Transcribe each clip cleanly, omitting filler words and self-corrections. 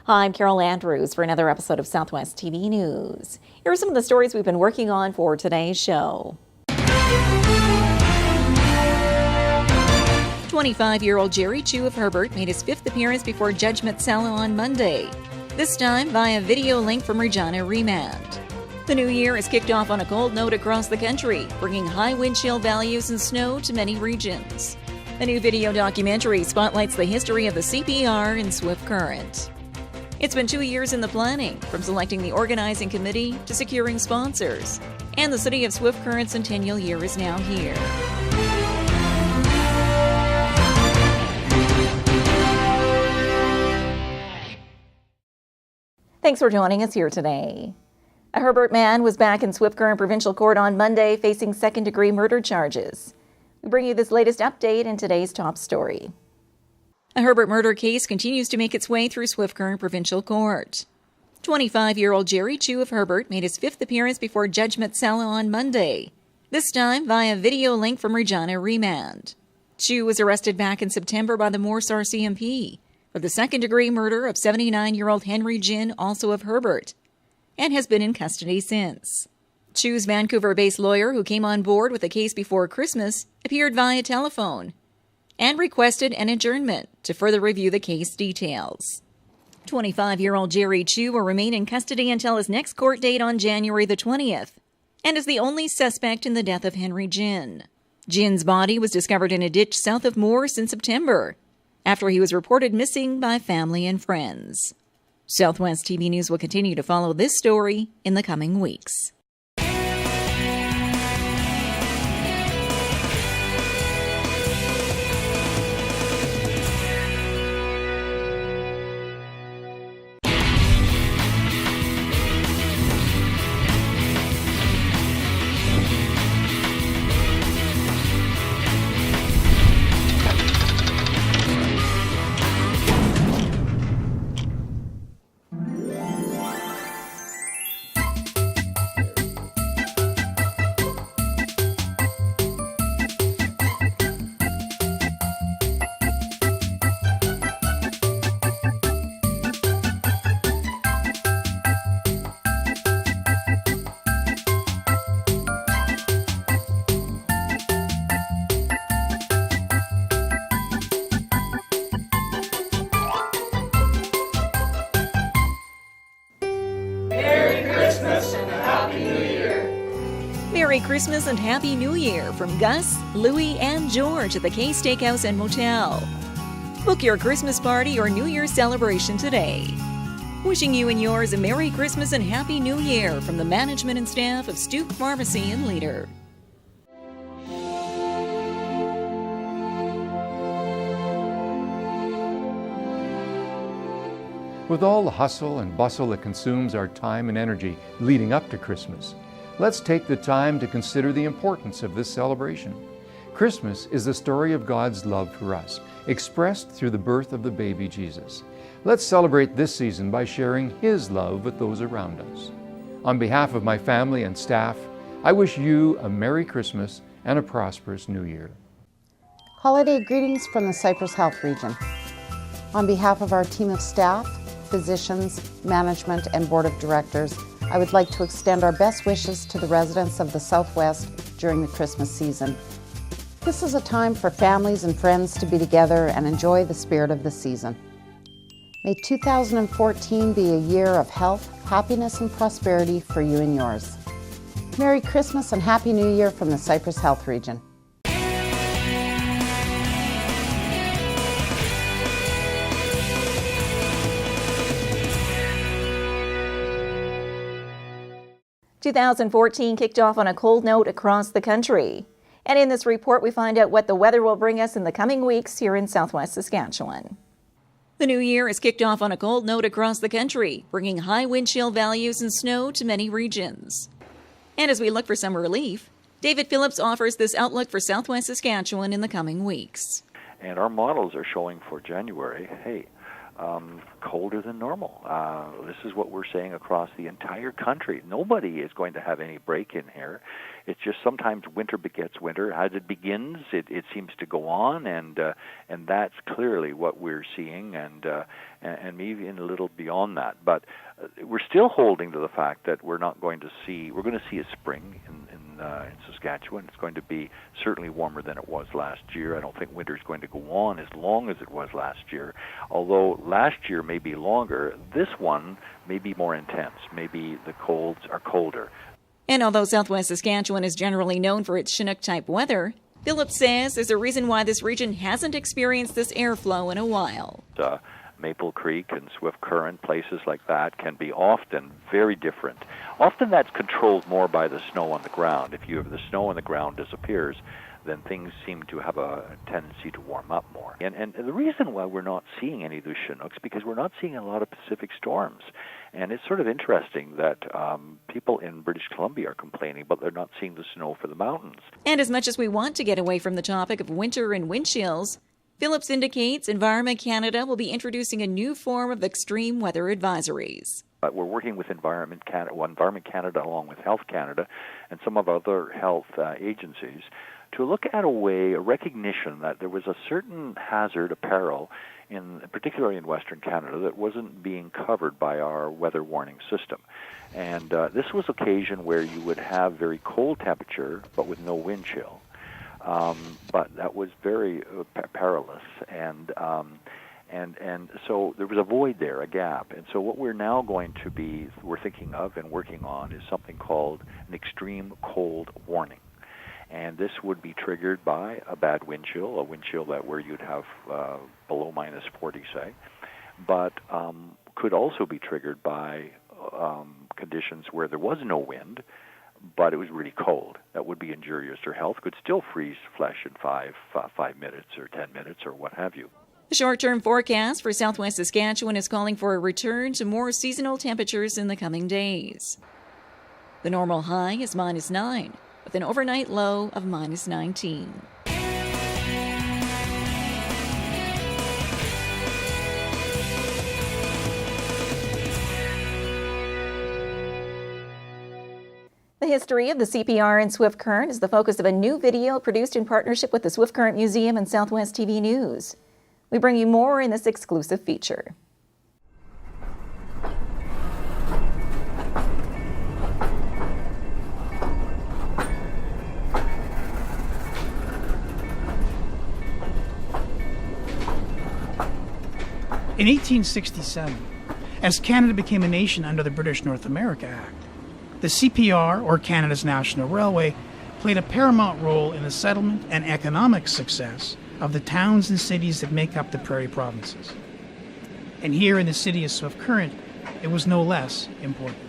Hi, I'm Carol Andrews for another episode of Southwest TV News. Here are some of the stories we've been working on for today's show. 25-year-old Jerry Chu of Herbert made his fifth appearance before Judgment Cell on Monday, this time via video link from Regina Remand. The new year is kicked off on a cold note across the country, bringing high wind chill values and snow to many regions. A new video documentary spotlights the history of the CPR in Swift Current. It's been 2 years in the planning, from selecting the organizing committee to securing sponsors. And the City of Swift Current Centennial year is now here. Thanks for joining us here today. A Herbert man was back in Swift Current Provincial Court on Monday facing second-degree murder charges. We bring you this latest update in today's top story. A Herbert murder case continues to make its way through Swift Current Provincial Court. 25-year-old Jerry Chu of Herbert made his fifth appearance before Judgment Cell on Monday, this time via video link from Regina Remand. Chu was arrested back in September by the Morse RCMP for the second-degree murder of 79-year-old Henry Jin, also of Herbert, and has been in custody since. Chu's Vancouver-based lawyer, who came on board with the case before Christmas, appeared via telephone and requested an adjournment to further review the case details. 25-year-old Jerry Chu will remain in custody until his next court date on January the 20th, and is the only suspect in the death of Henry Jin. Jin's body was discovered in a ditch south of Morse in September, after he was reported missing by family and friends. Southwest TV News will continue to follow this story in the coming weeks. Merry Christmas and Happy New Year from Gus, Louie, and George at the K Steakhouse and Motel. Book your Christmas party or New Year's celebration today. Wishing you and yours a Merry Christmas and Happy New Year from the management and staff of Stoop Pharmacy and Leader. With all the hustle and bustle that consumes our time and energy leading up to Christmas, let's take the time to consider the importance of this celebration. Christmas is the story of God's love for us, expressed through the birth of the baby Jesus. Let's celebrate this season by sharing His love with those around us. On behalf of my family and staff, I wish you a Merry Christmas and a prosperous New Year. Holiday greetings from the Cypress Health Region. On behalf of our team of staff, physicians, management, and board of directors, I would like to extend our best wishes to the residents of the Southwest during the Christmas season. This is a time for families and friends to be together and enjoy the spirit of the season. May 2014 be a year of health, happiness, and prosperity for you and yours. Merry Christmas and Happy New Year from the Cypress Health Region. 2014 kicked off on a cold note across the country. And in this report, we find out what the weather will bring us in the coming weeks here in Southwest Saskatchewan. The new year is kicked off on a cold note across the country, bringing high wind chill values and snow to many regions. And as we look for some relief, David Phillips offers this outlook for Southwest Saskatchewan in the coming weeks. And our models are showing for January, colder than normal. This is what we're saying across the entire country. Nobody is going to have any break in here. It's just sometimes winter begets winter. As it begins, it seems to go on, and that's clearly what we're seeing, and maybe a little beyond that. But we're still holding to the fact that we're going to see a spring in Saskatchewan. It's going to be certainly warmer than it was last year. I don't think winter's going to go on as long as it was last year. Although last year may be longer, this one may be more intense. Maybe the colds are colder. And although Southwest Saskatchewan is generally known for its Chinook-type weather, Philip says there's a reason why this region hasn't experienced this airflow in a while. Maple Creek and Swift Current, places like that, can be often very different. Often that's controlled more by the snow on the ground. If the snow on the ground disappears, then things seem to have a tendency to warm up more. And the reason why we're not seeing any of those Chinooks, because we're not seeing a lot of Pacific storms. And it's sort of interesting that people in British Columbia are complaining, but they're not seeing the snow for the mountains. And as much as we want to get away from the topic of winter and wind chills, Phillips indicates Environment Canada will be introducing a new form of extreme weather advisories. We're working with Environment Canada along with Health Canada and some of other health agencies to look at a recognition that there was a certain hazard, a peril, particularly in Western Canada, that wasn't being covered by our weather warning system. And this was occasion where you would have very cold temperature but with no wind chill. But that was very perilous, and so there was a void there, a gap. And so what we're now we're thinking of and working on is something called an extreme cold warning. And this would be triggered by a bad wind chill, a wind chill where you'd have below minus 40, say, but could also be triggered by conditions where there was no wind, but it was really cold. That would be injurious to health, could still freeze flesh in 5 minutes or 10 minutes or what have you. The short-term forecast for Southwest Saskatchewan is calling for a return to more seasonal temperatures in the coming days. The normal high is -9, with an overnight low of -19. The history of the CPR in Swift Current is the focus of a new video produced in partnership with the Swift Current Museum and Southwest TV News. We bring you more in this exclusive feature. In 1867, as Canada became a nation under the British North America Act, the CPR, or Canada's National Railway, played a paramount role in the settlement and economic success of the towns and cities that make up the Prairie Provinces. And here in the city of Swift Current, it was no less important.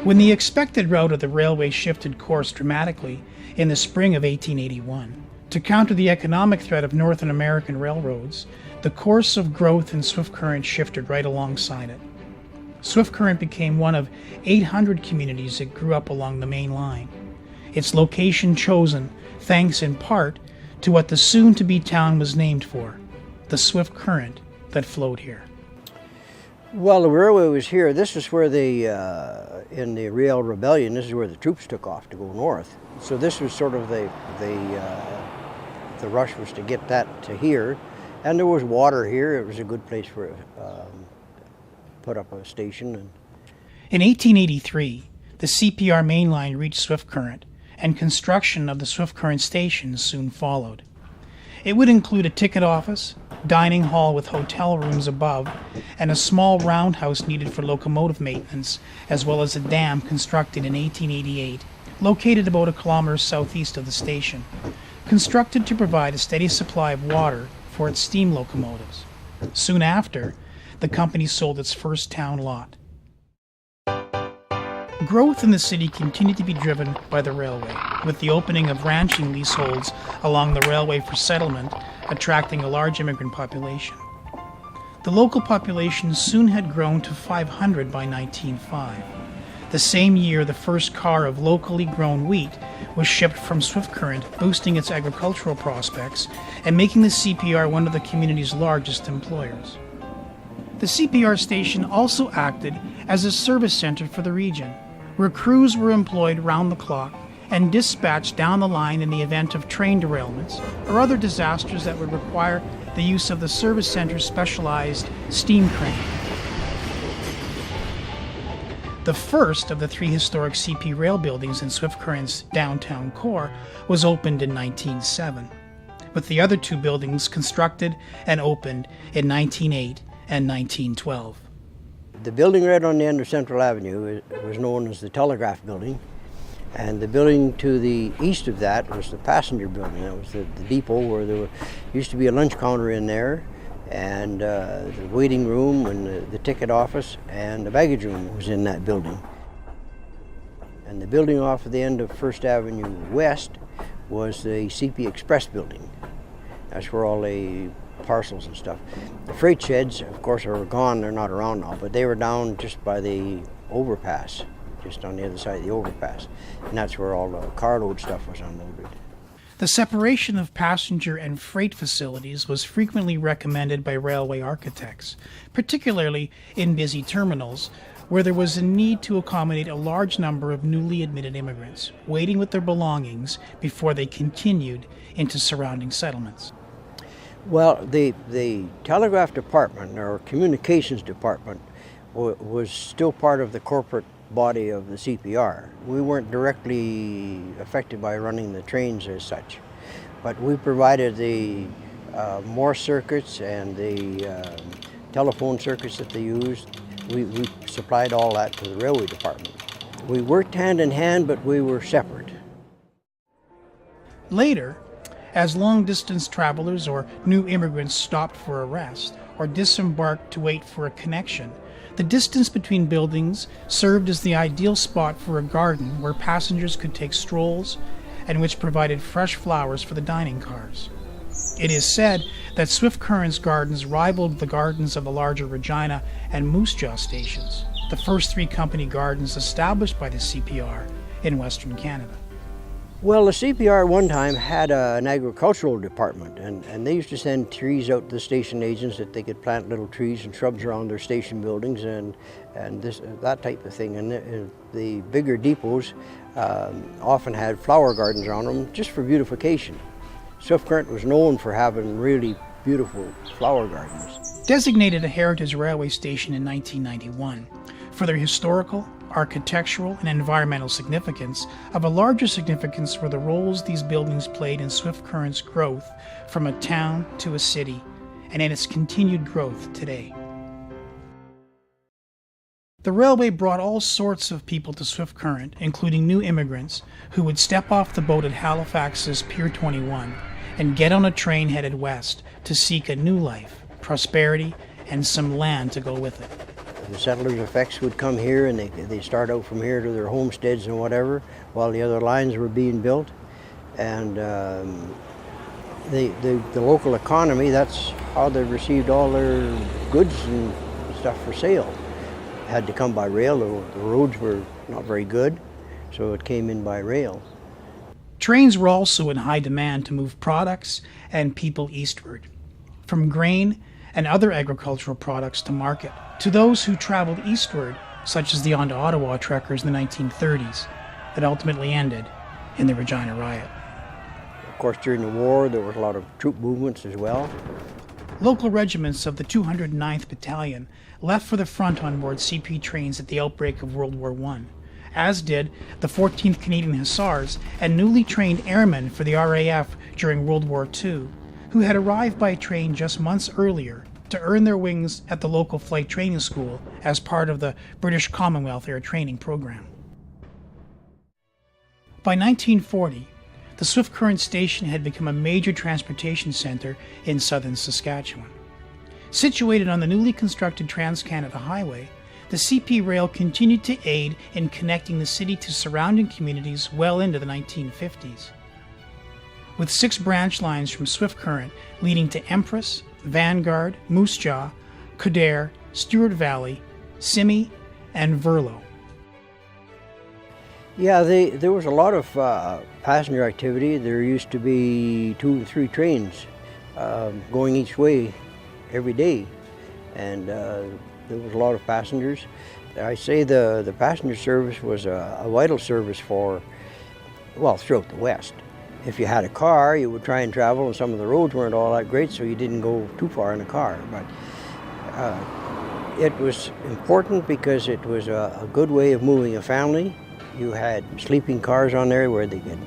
When the expected route of the railway shifted course dramatically in the spring of 1881, to counter the economic threat of North American railroads, the course of growth in Swift Current shifted right alongside it. Swift Current became one of 800 communities that grew up along the main line, its location chosen thanks in part to what the soon-to-be town was named for, the Swift Current that flowed here. Well, the railway was here. This is where in the Riel Rebellion, this is where the troops took off to go north. So this was sort of the rush was to get that to here. And there was water here. It was a good place for put up a station. In 1883, the CPR main line reached Swift Current, and construction of the Swift Current station soon followed. It would include a ticket office, dining hall with hotel rooms above, and a small roundhouse needed for locomotive maintenance, as well as a dam constructed in 1888, located about a kilometer southeast of the station, constructed to provide a steady supply of water for its steam locomotives. Soon after, the company sold its first town lot. Growth in the city continued to be driven by the railway, with the opening of ranching leaseholds along the railway for settlement, attracting a large immigrant population. The local population soon had grown to 500 by 1905. The same year, the first car of locally grown wheat was shipped from Swift Current, boosting its agricultural prospects and making the CPR one of the community's largest employers. The CPR station also acted as a service center for the region, where crews were employed round the clock and dispatched down the line in the event of train derailments or other disasters that would require the use of the service center's specialized steam crane. The first of the 3 historic CP rail buildings in Swift Current's downtown core was opened in 1907, with the other 2 buildings constructed and opened in 1908 and 1912. The building right on the end of Central Avenue was known as the Telegraph Building, and the building to the east of that was the passenger building. That was the depot where there used to be a lunch counter in there, and the waiting room and the ticket office and the baggage room was in that building. And the building off at the end of First Avenue West was the CP Express building. That's where all the parcels and stuff. The freight sheds, of course, are gone. They're not around now, but they were down just by the overpass, just on the other side of the overpass. And that's where all the carload stuff was unloaded. The separation of passenger and freight facilities was frequently recommended by railway architects, particularly in busy terminals, where there was a need to accommodate a large number of newly admitted immigrants, waiting with their belongings before they continued into surrounding settlements. Well, the telegraph department, or communications department, was still part of the corporate body of the CPR. We weren't directly affected by running the trains as such, but we provided the Morse circuits and the telephone circuits that they used. We supplied all that to the railway department. We worked hand in hand, but we were separate. Later, as long-distance travelers or new immigrants stopped for a rest or disembarked to wait for a connection, the distance between buildings served as the ideal spot for a garden where passengers could take strolls and which provided fresh flowers for the dining cars. It is said that Swift Current's gardens rivaled the gardens of the larger Regina and Moose Jaw stations, the first 3 company gardens established by the CPR in Western Canada. Well, the CPR one time had an agricultural department, and they used to send trees out to the station agents that they could plant little trees and shrubs around their station buildings and that type of thing. And the bigger depots often had flower gardens around them just for beautification. Swift Current was known for having really beautiful flower gardens. Designated a heritage railway station in 1991 for their historical, architectural, and environmental significance, of a larger significance were the roles these buildings played in Swift Current's growth from a town to a city, and in its continued growth today. The railway brought all sorts of people to Swift Current, including new immigrants who would step off the boat at Halifax's Pier 21 and get on a train headed west to seek a new life, prosperity, and some land to go with it. The settlers' effects would come here, and they start out from here to their homesteads and whatever, while the other lines were being built. And the local economy, that's how they received all their goods and stuff for sale. Had to come by rail. The roads were not very good, so it came in by rail. Trains were also in high demand to move products and people eastward, from grain and other agricultural products to market, to those who traveled eastward, such as the On to Ottawa trekkers in the 1930s, that ultimately ended in the Regina riot. Of course, during the war, there was a lot of troop movements as well. Local regiments of the 209th Battalion left for the front on board CP trains at the outbreak of World War I, as did the 14th Canadian Hussars and newly trained airmen for the RAF during World War II, who had arrived by train just months earlier to earn their wings at the local flight training school as part of the British Commonwealth Air Training Program. By 1940, the Swift Current station had become a major transportation center in southern Saskatchewan. Situated on the newly constructed Trans-Canada Highway, the CP Rail continued to aid in connecting the city to surrounding communities well into the 1950s. With 6 branch lines from Swift Current leading to Empress, Vanguard, Moose Jaw, Kildare, Stewart Valley, Simi, and Verlo. Yeah, there was a lot of passenger activity. There used to be 2 to 3 trains going each way every day, and there was a lot of passengers. I say the passenger service was a vital service for, well, throughout the West. If you had a car, you would try and travel, and some of the roads weren't all that great, so you didn't go too far in a car. But it was important because it was a good way of moving a family. You had sleeping cars on there where they could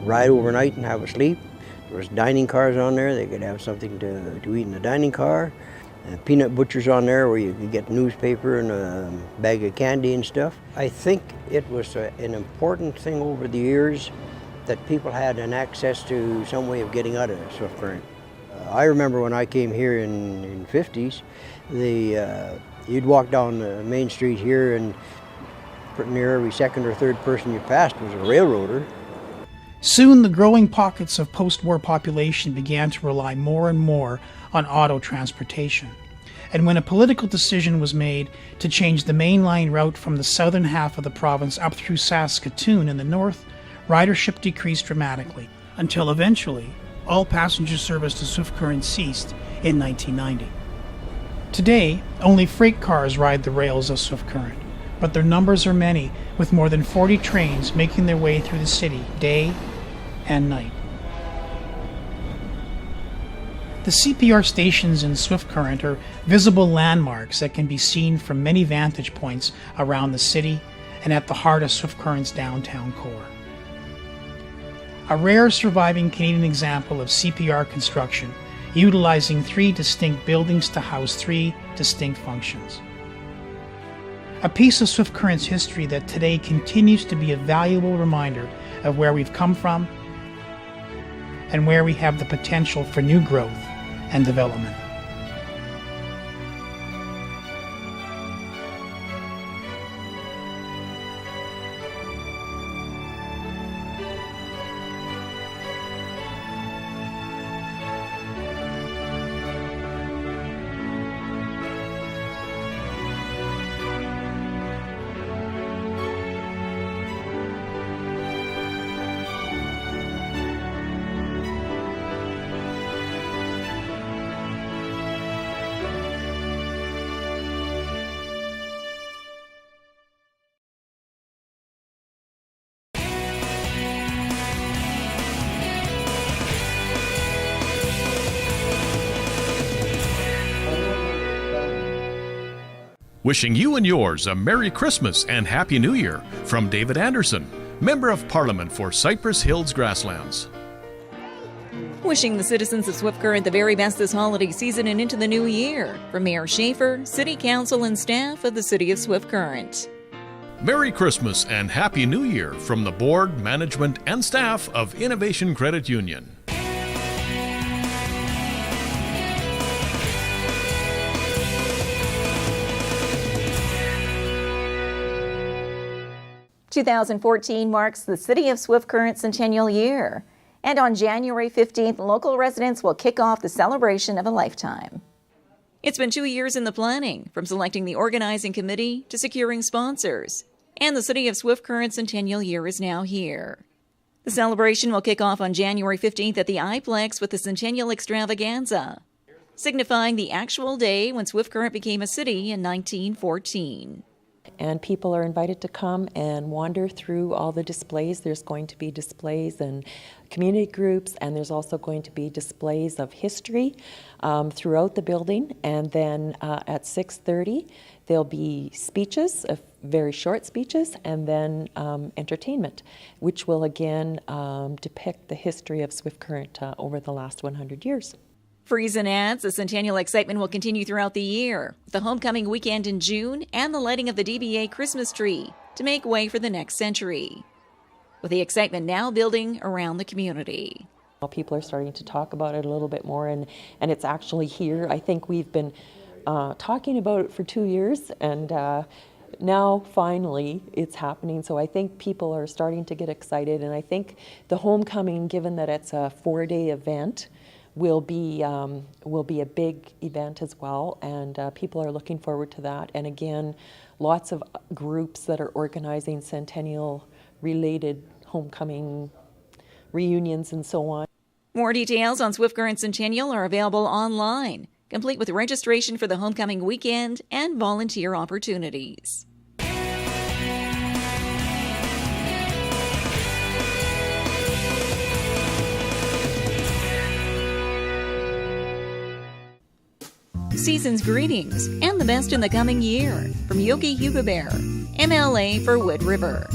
ride overnight and have a sleep. There was dining cars on there. They could have something to eat in the dining car. Peanut butchers on there where you could get newspaper and a bag of candy and stuff. I think it was an important thing over the years that people had an access to some way of getting out of Swift Current. I remember when I came here in the 50s, you'd walk down the main street here and pretty near every second or third person you passed was a railroader. Soon the growing pockets of post-war population began to rely more and more on auto transportation. And when a political decision was made to change the mainline route from the southern half of the province up through Saskatoon in the north, ridership decreased dramatically, until eventually all passenger service to Swift Current ceased in 1990. Today, only freight cars ride the rails of Swift Current, but their numbers are many, with more than 40 trains making their way through the city day and night. The CPR stations in Swift Current are visible landmarks that can be seen from many vantage points around the city and at the heart of Swift Current's downtown core. A rare surviving Canadian example of CPR construction, utilizing 3 distinct buildings to house 3 distinct functions. A piece of Swift Current's history that today continues to be a valuable reminder of where we've come from and where we have the potential for new growth and development. Wishing you and yours a Merry Christmas and Happy New Year from David Anderson, Member of Parliament for Cypress Hills Grasslands. Wishing the citizens of Swift Current the very best this holiday season and into the new year. From Mayor Schaefer, City Council and staff of the City of Swift Current. Merry Christmas and Happy New Year from the Board, Management and staff of Innovation Credit Union. 2014 marks the City of Swift Current Centennial Year, and on January 15th, local residents will kick off the celebration of a lifetime. It's been 2 years in the planning, from selecting the organizing committee to securing sponsors, and the City of Swift Current Centennial Year is now here. The celebration will kick off on January 15th at the iPlex with the Centennial Extravaganza, signifying the actual day when Swift Current became a city in 1914. And people are invited to come and wander through all the displays. There's going to be displays and community groups, and there's also going to be displays of history throughout the building. And then at 6:30, there'll be speeches, very short speeches, and then entertainment, which will again depict the history of Swift Current over the last 100 years. Friesen adds the Centennial excitement will continue throughout the year, with the homecoming weekend in June and the lighting of the DBA Christmas tree to make way for the next century, with the excitement now building around the community. People are starting to talk about it a little bit more, and it's actually here. I think we've been talking about it for 2 years, and now finally it's happening. So I think people are starting to get excited, and I think the homecoming, given that it's a 4-day event, will be a big event as well, and people are looking forward to that. And again, lots of groups that are organizing Centennial related homecoming reunions and so on. More details on Swift Current Centennial are available online, complete with registration for the homecoming weekend and volunteer opportunities. Season's greetings and the best in the coming year from Yogi Hugo Bear, MLA for Wood River.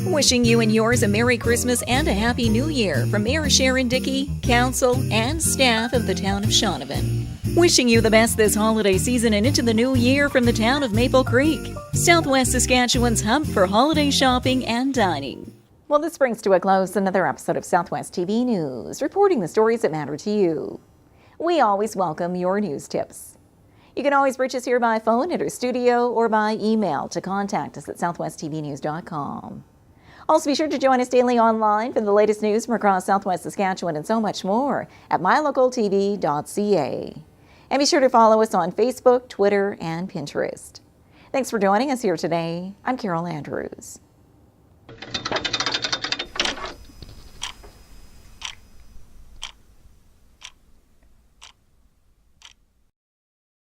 Wishing you and yours a Merry Christmas and a Happy New Year from Mayor Sharon Dickey, Council, and staff of the town of Shaunavon. Wishing you the best this holiday season and into the new year from the town of Maple Creek, Southwest Saskatchewan's hub for holiday shopping and dining. Well, this brings to a close another episode of Southwest TV News, reporting the stories that matter to you. We always welcome your news tips. You can always reach us here by phone at our studio or by email to contact us at southwesttvnews.com. Also, be sure to join us daily online for the latest news from across Southwest Saskatchewan and so much more at mylocaltv.ca. And be sure to follow us on Facebook, Twitter, and Pinterest. Thanks for joining us here today. I'm Carol Andrews.